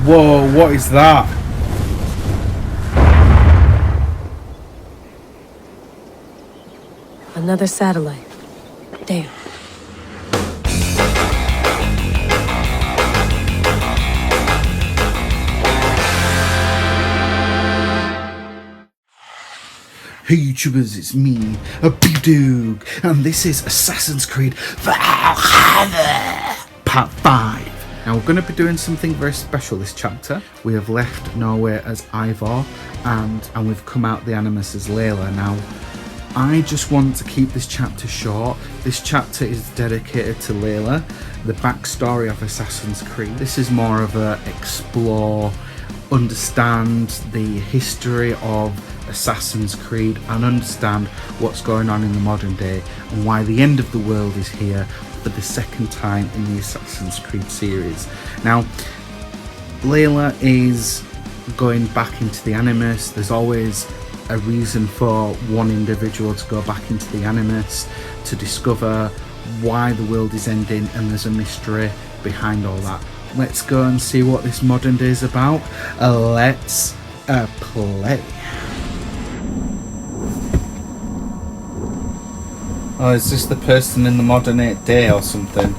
Whoa, what is that? Another satellite. Damn. Hey YouTubers, it's me, BeevDawg, and this is Assassins Creed Valhalla, Part 5. Now we're going to be doing something very special this chapter. We have left Norway as Eivor, and we've come out the Animus as Layla. Now, I just want to keep this chapter short. This chapter is dedicated to Layla, the backstory of Assassin's Creed. This is more of a explore, understand the history of Assassin's Creed and understand what's going on in the modern day and why the end of the world is here for the second time in the Assassin's Creed series. Now, Layla is going back into the Animus. There's always a reason for one individual to go back into the Animus to discover why the world is ending, and there's a mystery behind all that. Let's go and see what this modern day is about. Let's play. Oh, is this the person in the modern day or something?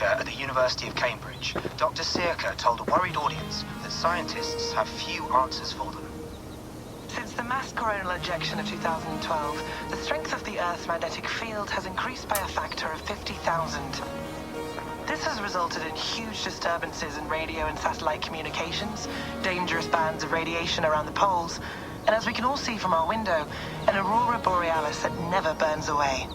At the University of Cambridge, Dr. Circa told a worried audience that scientists have few answers for them. Since the mass coronal ejection of 2012, the strength of the Earth's magnetic field has increased by a factor of 50,000. This has resulted in huge disturbances in radio and satellite communications, dangerous bands of radiation around the poles, and as we can all see from our window, an aurora borealis that never burns away.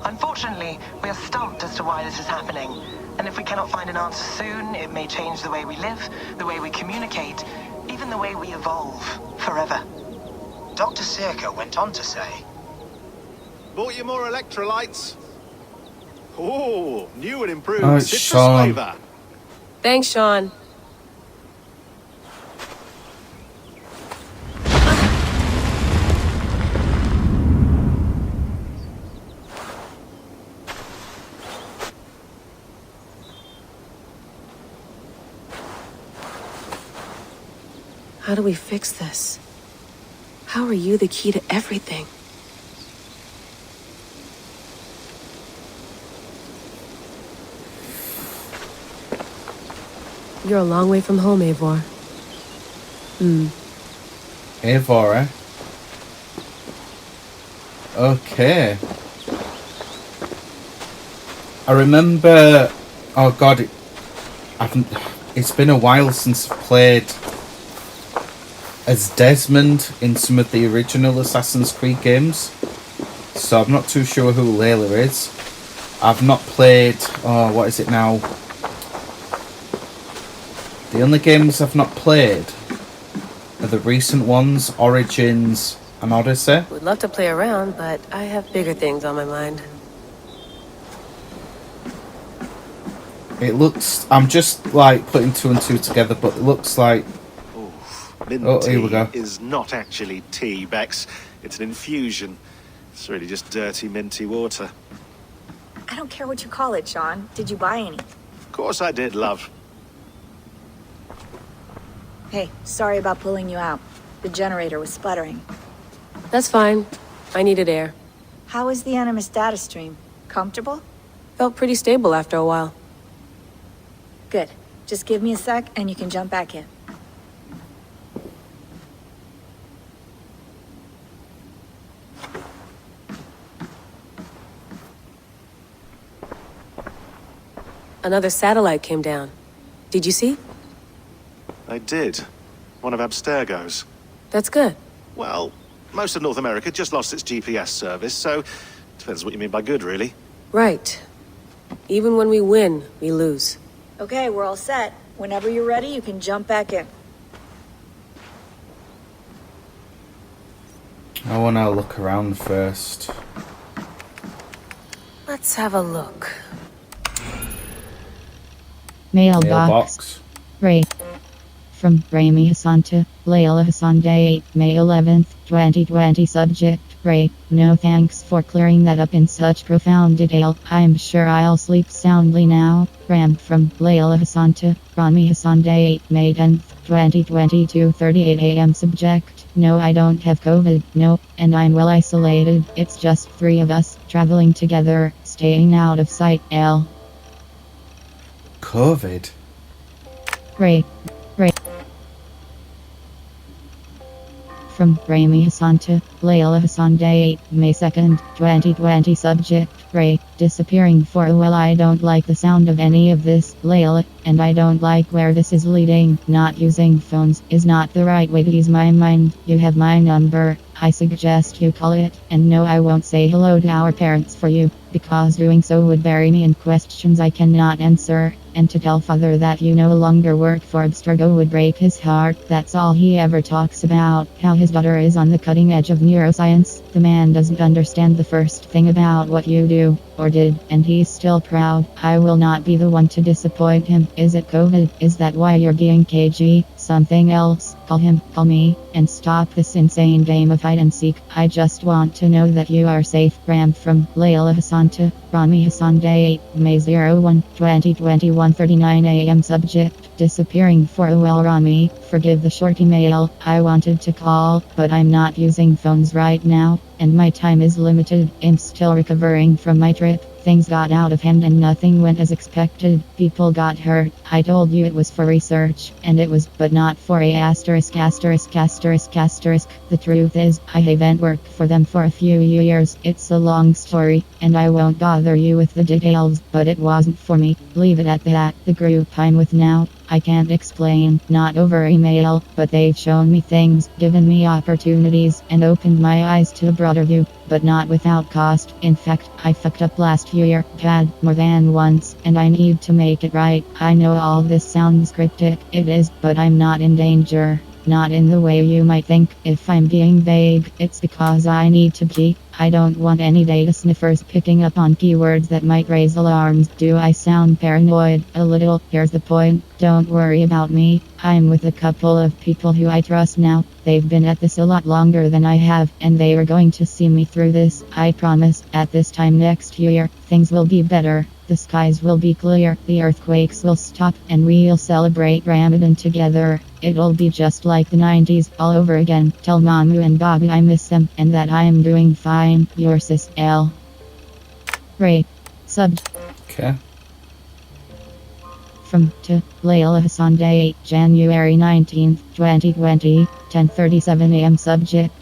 Unfortunately, we are stumped as to why this is happening, and if we cannot find an answer soon, it may change the way we live, the way we communicate, even the way we evolve, forever. Dr. Circa went on to say, "Bought you more electrolytes? Oh, new and improved it's citrus Shaun. flavor." Thanks, Shaun. How do we fix this? How are you the key to everything? You're a long way from home, Eivor. Eivor, eh? Okay. I remember... Oh god, it's been a while since I've played as Desmond in some of the original Assassin's Creed games, so I'm not too sure who Layla is. I've not played, oh, what is it now? The only games I've not played are the recent ones, Origins and Odyssey. Would love to play around, but I have bigger things on my mind. It looks, I'm just like putting two and two together, but it looks like... Mint here we tea go. is not actually tea, Bex. It's an infusion. It's really just dirty, minty water. I don't care what you call it, Shaun. Did you buy any? Of course I did, love. Hey, sorry about pulling you out. The generator was sputtering. That's fine. I needed air. How is the Animus data stream? Comfortable? Felt pretty stable after a while. Good. Just give me a sec and you can jump back in. Another satellite came down. Did you see? I did. One of Abstergo's. That's good. Well, most of North America just lost its GPS service, so depends what you mean by good, really. Right. Even when we win, we lose. Okay, we're all set. Whenever you're ready, you can jump back in. I want to look around first. Let's have a look. Mailbox. Mailbox. Ray. From Rami Hassan to Layla Hassan, Day 8, May 11th, 2020. Subject: Ray. No thanks for clearing that up in such profound detail. I'm sure I'll sleep soundly now. Ram. From Layla Hassan to Rami Hassan, Day 8, May 10th, 2020. 2:38 a.m. Subject: No, I don't have COVID. No, and I'm well isolated. It's just 3 of us traveling together, staying out of sight. L. COVID. Ray. From Rami Hassan to Layla Hassan, Day 8, May 2nd, 2020. Subject: Ray. Disappearing for a while. I don't like the sound of any of this, Layla, and I don't like where this is leading. Not using phones is not the right way to ease my mind. You have my number. I suggest you call it. And no, I won't say hello to our parents for you, because doing so would bury me in questions I cannot answer. And to tell father that you no longer work for Abstergo would break his heart. That's all he ever talks about, how his daughter is on the cutting edge of neuroscience. The man doesn't understand the first thing about what you do, or did, and he's still proud. I will not be the one to disappoint him. Is it COVID? Is that why you're being cagey? Something else? Call him, call me, and stop this insane game of hide and seek. I just want to know that you are safe. Ram. From Layla Hassan to Rami Hassan, Day 8, May 01, 2021. 39 a.m. Subject: Disappearing for a while. Rami. Forgive the short email. I wanted to call, but I'm not using phones right now, and my time is limited. I'm still recovering from my trip. Things got out of hand and nothing went as expected. People got hurt. I told you it was for research, and it was, but not for a asterisk. The truth is, I haven't worked for them for a few years. It's a long story, and I won't bother you with the details, but it wasn't for me. Leave it at that. The group I'm with now, I can't explain, not over email, but they've shown me things, given me opportunities, and opened my eyes to a broader view, but not without cost. In fact, I fucked up last year, bad, more than once, and I need to make it right. I know all this sounds cryptic, it is, but I'm not in danger. Not in the way you might think. If I'm being vague, it's because I need to be. I don't want any data sniffers picking up on keywords that might raise alarms. Do I sound paranoid? A little. Here's the point. Don't worry about me. I'm with a couple of people who I trust now. They've been at this a lot longer than I have, and they are going to see me through this. I promise. At this time next year, things will be better. The skies will be clear, the earthquakes will stop, and we'll celebrate Ramadan together. It'll be just like the 90s all over again. Tell Mamu and Bobby I miss them, and that I'm doing fine. Your sis L. Ray. Sub. Okay. From to Layla Hassan, Day 8, January 19th, 2020, 10:37 a.m. Subject: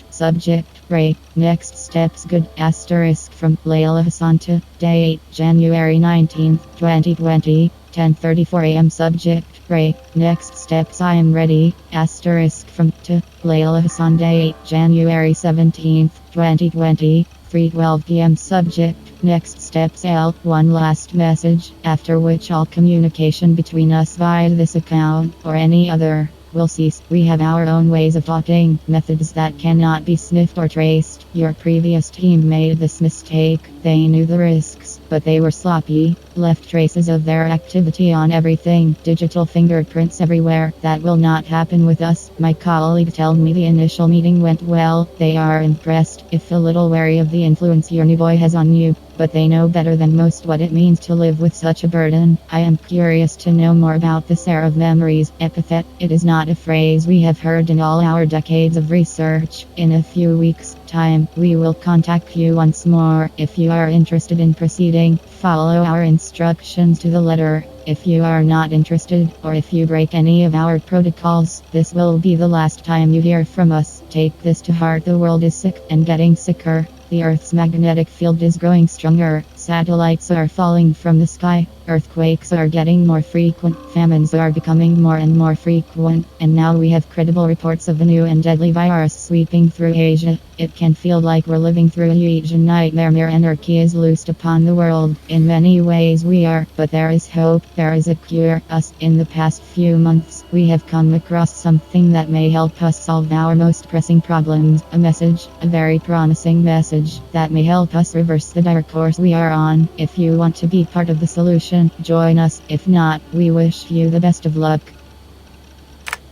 Ray. Next steps. Good. Asterisk. From Layla Hassan to Day 8, January 19th, 2020, 10:34 a.m. Subject: Ray. Next steps. I am ready. Asterisk. From to Layla Hassan, Day 8, January 17th, 2020, 3:12 p.m. Subject: Next steps. L. One last message, after which all communication between us via this account or any other will cease. We have our own ways of talking, methods that cannot be sniffed or traced. Your previous team made this mistake. They knew the risks, but they were sloppy, left traces of their activity on everything, digital fingerprints everywhere. That will not happen with us. My colleague told me the initial meeting went well. They are impressed, if a little wary of the influence your new boy has on you, but they know better than most what it means to live with such a burden. I am curious to know more about this era of memories. Epithet. It is not a phrase we have heard in all our decades of research. In a few weeks' time, we will contact you once more. If you are interested in proceeding, follow our instructions to the letter. If you are not interested, or if you break any of our protocols, this will be the last time you hear from us. Take this to heart. The world is sick and getting sicker. The Earth's magnetic field is growing stronger. Satellites are falling from the sky. Earthquakes are getting more frequent, famines are becoming more and more frequent, and now we have credible reports of a new and deadly virus sweeping through Asia. It can feel like we're living through a Asian nightmare. Mere anarchy is loosed upon the world. In many ways we are, but there is hope, there is a cure. In the past few months, we have come across something that may help us solve our most pressing problems. A message, a very promising message, that may help us reverse the dire course we are on. If you want to be part of the solution, join us. If not, we wish you the best of luck.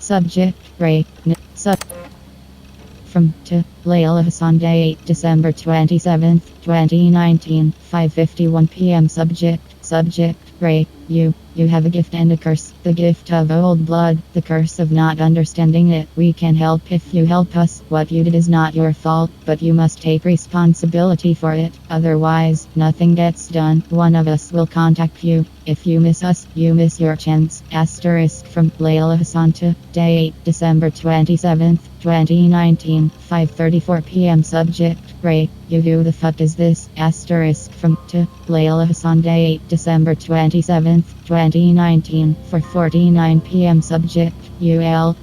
Subject, Ray. From to Layla, Sunday, 8 December 27th, 2019, 5:51 p.m. Subject, Ray. You have a gift and a curse. The gift of old blood, the curse of not understanding it. We can help if you help us. What you did is not your fault, but you must take responsibility for it. Otherwise, nothing gets done. One of us will contact you. If you miss us, you miss your chance. Asterisk from Layla Hasanta, day 8 December 27th, 2019, 5:34 p.m. Subject, Ray. Who the fuck is this? Asterisk from to Layla Sunday, 8 December 27th, 2019, 4:49 p.m. Subject,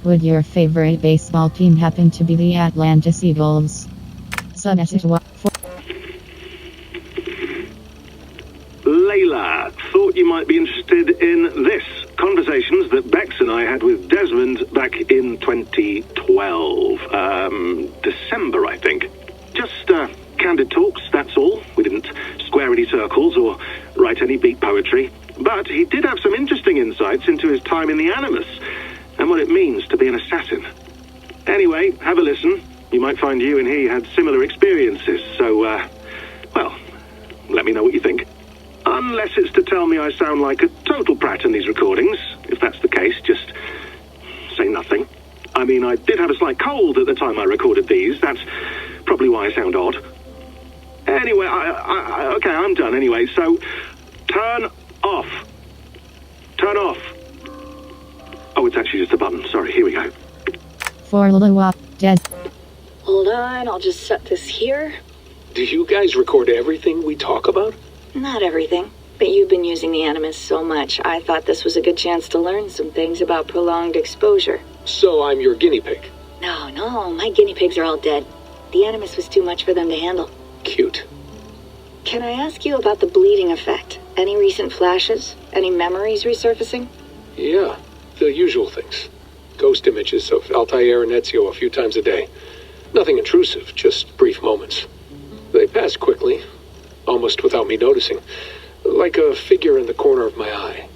would your favorite baseball team happen to be the Atlanta Eagles? Subject, Layla, thought you might be interested in this. Conversations that Bex and I had with Desmond back in 2012. December, I think. Just, candid talks, that's all. We didn't square any circles or write any beat poetry. But he did have some interesting insights into his time in the Animus and what it means to be an assassin. Anyway, have a listen. You might find you and he had similar experiences, so, well, let me know what you think. Unless it's to tell me I sound like a total prat in these recordings. If that's the case, just say nothing. I mean, I did have a slight cold at the time I recorded these. That's probably why I sound odd. Anyway, okay, I'm done anyway, so turn off. Turn off. Oh, it's actually just a button. Sorry, here we go. For Luwap, dead. Hold on, I'll just set this here. Do you guys record everything we talk about? Not everything, but you've been using the Animus so much, I thought this was a good chance to learn some things about prolonged exposure. So I'm your guinea pig. No, my guinea pigs are all dead. The Animus was too much for them to handle. Cute. Can I ask you about the bleeding effect? Any recent flashes? Any memories resurfacing? Yeah, the usual things. Ghost images of Altair and Ezio a few times a day. Nothing intrusive, just brief moments. They pass quickly, almost without me noticing. Like a figure in the corner of my eye.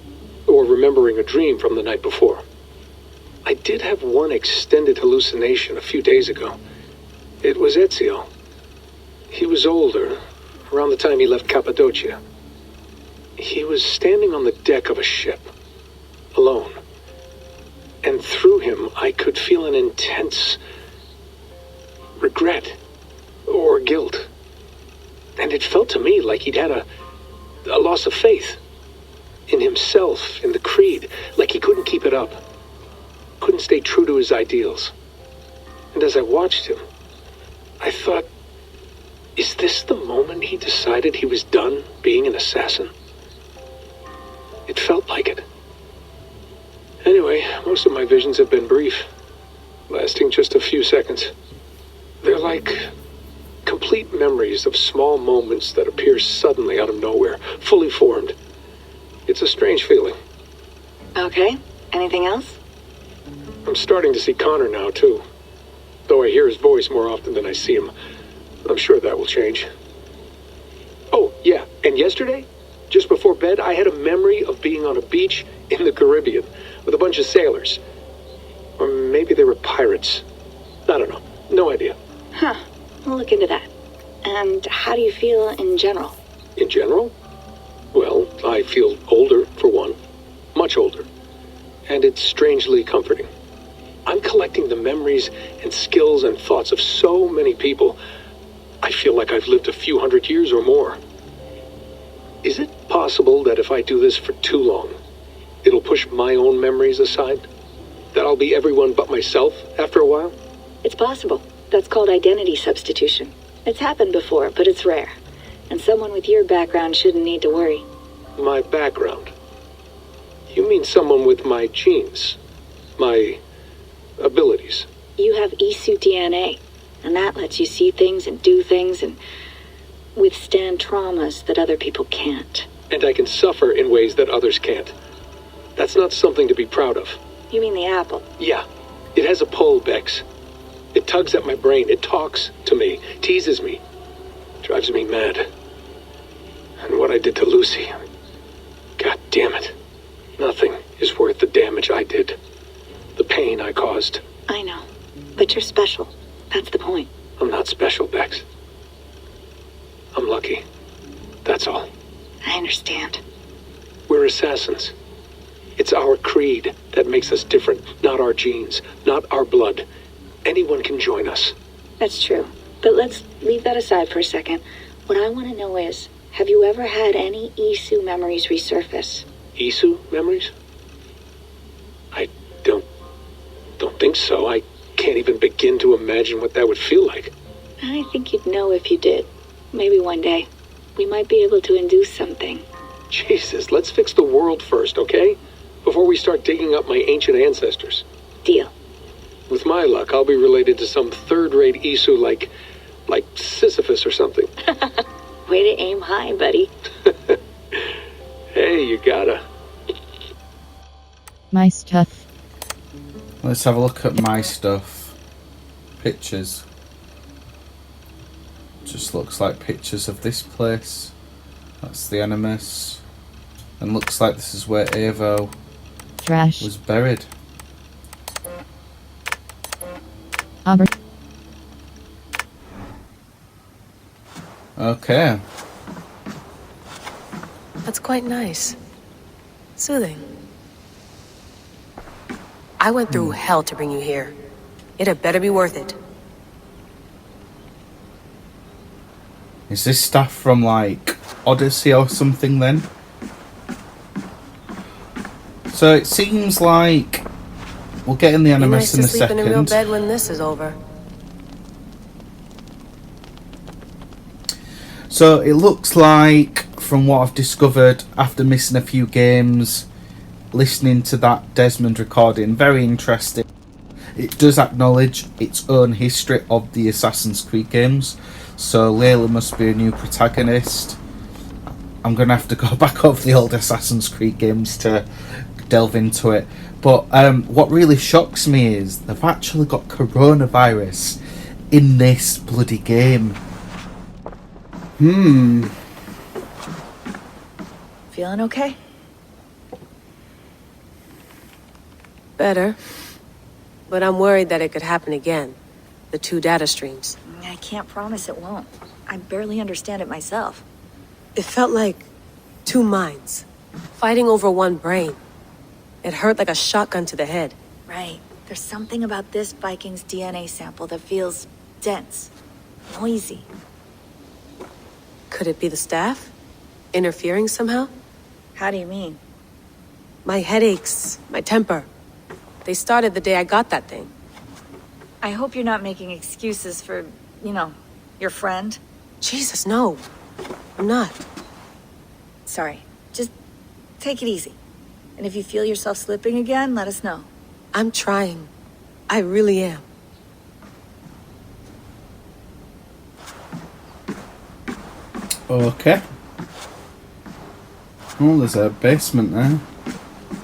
Or remembering a dream from the night before. I did have one extended hallucination a few days ago. It was Ezio. He was older, around the time he left Cappadocia. He was standing on the deck of a ship, alone. And through him, I could feel an intense regret or guilt. And it felt to me like he'd had a loss of faith in himself, in the creed, like he couldn't keep it up, couldn't stay true to his ideals. And as I watched him, I thought, is this the moment he decided he was done being an assassin? It felt like it. Anyway, most of my visions have been brief, lasting just a few seconds. They're like complete memories of small moments that appear suddenly out of nowhere, fully formed. It's a strange feeling. Okay, anything else? I'm starting to see Connor now, too. Though I hear his voice more often than I see him. I'm sure that will change. Oh, yeah, and yesterday, just before bed, I had a memory of being on a beach in the Caribbean with a bunch of sailors. Or maybe they were pirates. I don't know. No idea. Huh, we'll look into that. And how do you feel in general? In general? Well, I feel older, for one. Much older. And it's strangely comforting. I'm collecting the memories and skills and thoughts of so many people. I feel like I've lived a few hundred years or more. Is it possible that if I do this for too long, it'll push my own memories aside? That I'll be everyone but myself after a while? It's possible. That's called identity substitution. It's happened before, but it's rare. And someone with your background shouldn't need to worry. My background. You mean someone with my genes? My abilities? You have Isu DNA, and that lets you see things and do things and withstand traumas that other people can't. And I can suffer in ways that others can't. That's not something to be proud of. You mean the apple? Yeah. It has a pull, Bex. It tugs at my brain. It talks to me. Teases me. Drives me mad. And what I did to Lucy... God damn it. Nothing is worth the damage I did. The pain I caused. I know. But you're special. That's the point. I'm not special, Bex. I'm lucky. That's all. I understand. We're assassins. It's our creed that makes us different, not our genes, not our blood. Anyone can join us. That's true. But let's leave that aside for a second. What I want to know is, have you ever had any Isu memories resurface? Isu memories? I don't think so. I can't even begin to imagine what that would feel like. I think you'd know if you did. Maybe one day. We might be able to induce something. Jesus, let's fix the world first, okay? Before we start digging up my ancient ancestors. Deal. With my luck, I'll be related to some third-rate Isu like Sisyphus or something. Way to aim high, buddy. Hey, you gotta. My stuff. Let's have a look at my stuff. Pictures. Just looks like pictures of this place. That's the Animus. And looks like this is where Eivor Trash. was buried. Okay. That's quite nice. Soothing. I went through hell to bring you here. It had better be worth it. Is this stuff from like Odyssey or something then? So it seems like we'll get in the Animus in a second. Be nice to sleep in a real bed when this is over. So it looks like, from what I've discovered after missing a few games, listening to that Desmond recording, very interesting. It does acknowledge its own history of the Assassin's Creed games. So Layla must be a new protagonist. I'm going to have to go back over the old Assassin's Creed games to delve into it. But what really shocks me is they've actually got coronavirus in this bloody game. Feeling okay? Better. But I'm worried that it could happen again. The 2 data streams. I can't promise it won't. I barely understand it myself. It felt like 2 minds, fighting over 1 brain. It hurt like a shotgun to the head. Right. There's something about this Viking's DNA sample that feels dense, noisy. Could it be the staff? Interfering somehow? How do you mean? My headaches, my temper. They started the day I got that thing. I hope you're not making excuses for, your friend. Jesus, no. I'm not. Sorry. Just take it easy. And if you feel yourself slipping again, let us know. I'm trying. I really am. Okay. Oh, there's a basement there.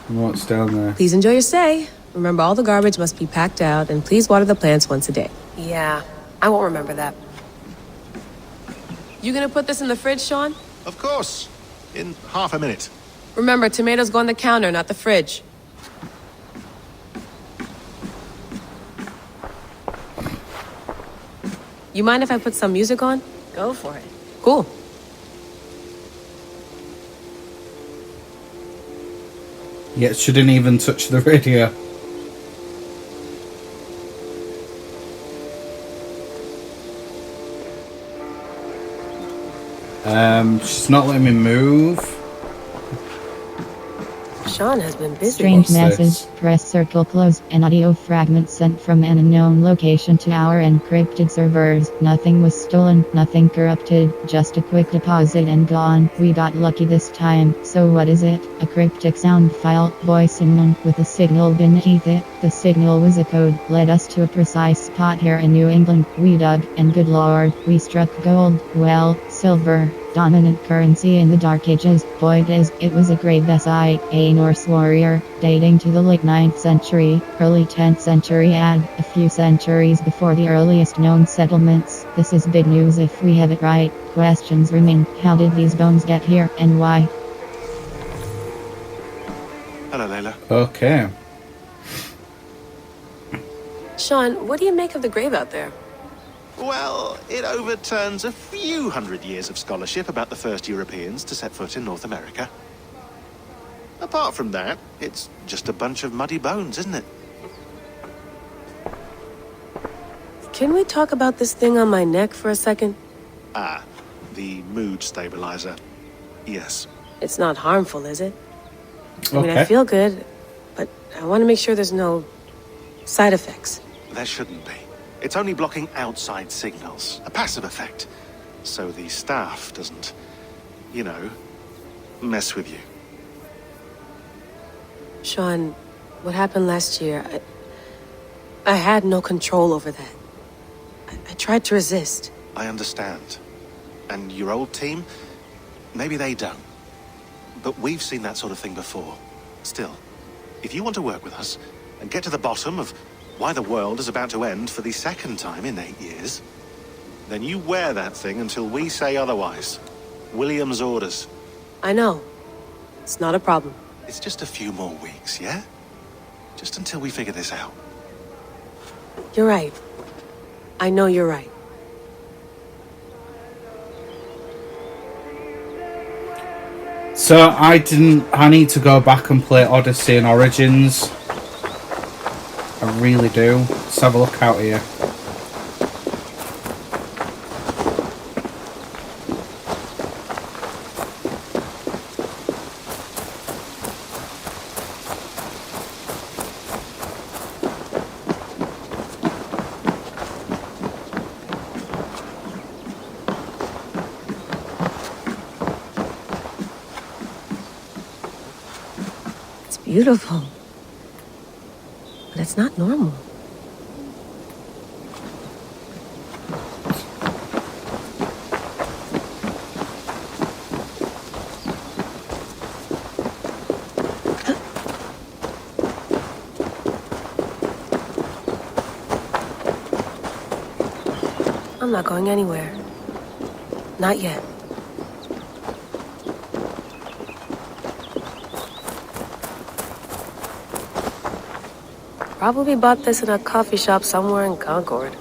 What's down there? Please enjoy your stay. Remember, all the garbage must be packed out, and please water the plants once a day. Yeah, I won't remember that. You gonna put this in the fridge, Shaun? Of course. In half a minute. Remember, tomatoes go on the counter, not the fridge. You mind if I put some music on? Go for it. Cool. Yeah, it shouldn't even touch the radio. She's not letting me move. Shaun has been busy. Strange What's message. this? Press circle close. An audio fragment sent from an unknown location to our encrypted servers. Nothing was stolen, nothing corrupted, just a quick deposit and gone. We got lucky this time. So what is it? A cryptic sound file, voice unknown, with a signal beneath it. The signal was a code, led us to a precise spot here in New England. We dug, and good lord, we struck gold. Well, silver. Dominant currency in the Dark Ages. Point is, it was a great Besai, a Norse warrior, dating to the late 9th century, early 10th century and a few centuries before the earliest known settlements. This is big news if we have it right. Questions remain. How did these bones get here, and why? Hello, Layla. Okay. Shaun, what do you make of the grave out there? Well, it overturns a few hundred years of scholarship about the first Europeans to set foot in North America. Apart from that, it's just a bunch of muddy bones, isn't it? Can we talk about this thing on my neck for a second? Ah, the mood stabilizer. Yes. It's not harmful, is it? I mean, I Okay. feel good, but I want to make sure there's no side effects. There shouldn't be. It's only blocking outside signals, a passive effect, so the staff doesn't, you know, mess with you. Shaun, what happened last year, I had no control over that. I tried to resist. I understand. And your old team, maybe they don't. But we've seen that sort of thing before. Still, if you want to work with us and get to the bottom of why the world is about to end for the second time in 8 years, then you wear that thing until we say otherwise. William's orders. I know. It's not a problem. It's just a few more weeks, yeah? Just until we figure this out. You're right. I know you're right. So I need to go back and play Odyssey and Origins. I really do. Let's have a look out here. It's beautiful. But it's not normal. I'm not going anywhere. Not yet. Probably bought this in a coffee shop somewhere in Concord.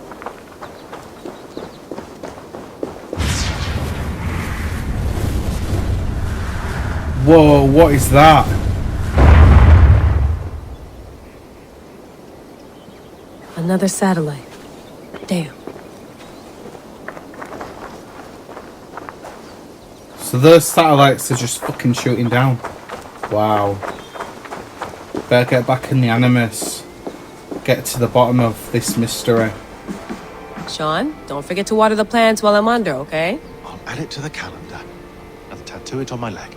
Whoa, what is that? Another satellite. Damn. So those satellites are just fucking shooting down. Wow. Better get back in the Animus. Get to the bottom of this mystery. Shaun, don't forget to water the plants while I'm under, okay? I'll add it to the calendar and tattoo it on my leg.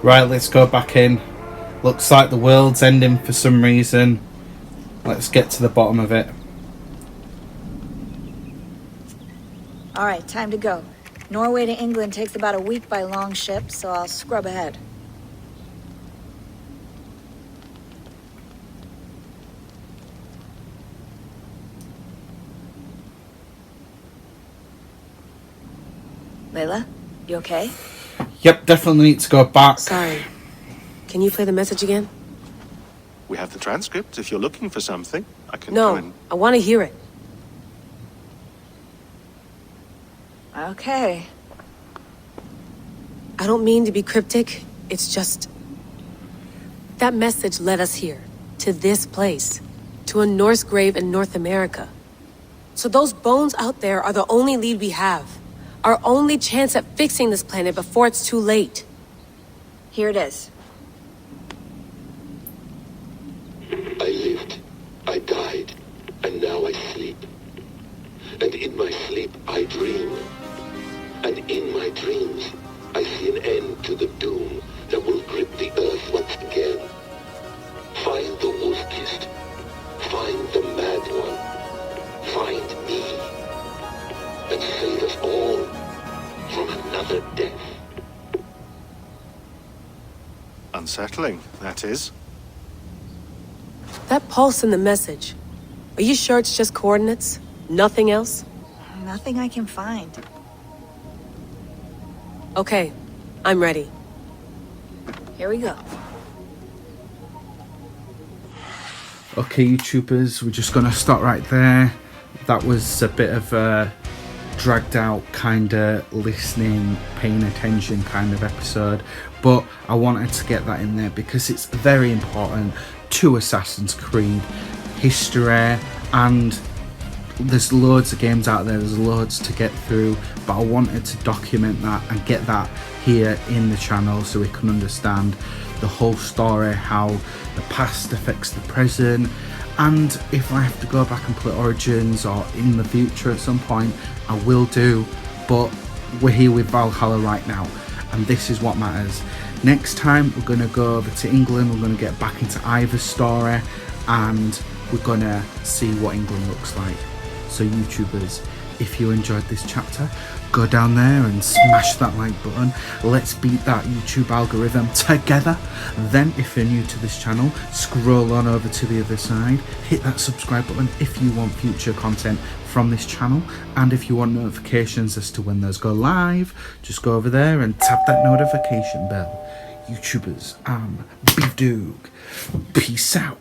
Right, let's go back in. Looks like the world's ending for some reason. Let's get to the bottom of it. All right, time to go. Norway to England takes about a week by long ship, so I'll scrub ahead. Layla, you okay? Yep, definitely need to go back. Sorry. Can you play the message again? We have the transcript. If you're looking for something, I can go No, and... I want to hear it. Okay. I don't mean to be cryptic. It's just... that message led us here. To this place. To a Norse grave in North America. So those bones out there are the only lead we have. Our only chance at fixing this planet before it's too late. Here it is. I lived, I died, and now I sleep. And in my sleep I dream. And in my dreams I see an end to the doom that will grip the earth once again. Find the wolf-kissed. Find the mad one. Find me. And save us all from another death. Unsettling, that is. That pulse in the message. Are you sure it's just coordinates? Nothing else? Nothing I can find. Okay, I'm ready. Here we go. Okay, YouTubers, we're just gonna stop right there. That was a bit of a dragged out kind of listening, paying attention kind of episode, but I wanted to get that in there because it's very important to Assassin's Creed history, and there's loads of games out there, there's loads to get through, but I wanted to document that and get that here in the channel so we can understand the whole story, how the past affects the present, and if I have to go back and play Origins or in the future at some point, I will do, but we're here with Valhalla right now, and this is what matters. Next time we're going to go over to England, we're going to get back into Eivor's story, and we're going to see what England looks like. So YouTubers, if you enjoyed this chapter, go down there and smash that like button. Let's beat that YouTube algorithm together. Then if you're new to this channel, scroll on over to the other side, hit that subscribe button if you want future content from this channel, and if you want notifications as to when those go live, just go over there and tap that notification bell. YouTubers, I'm BeevDawg. Peace out.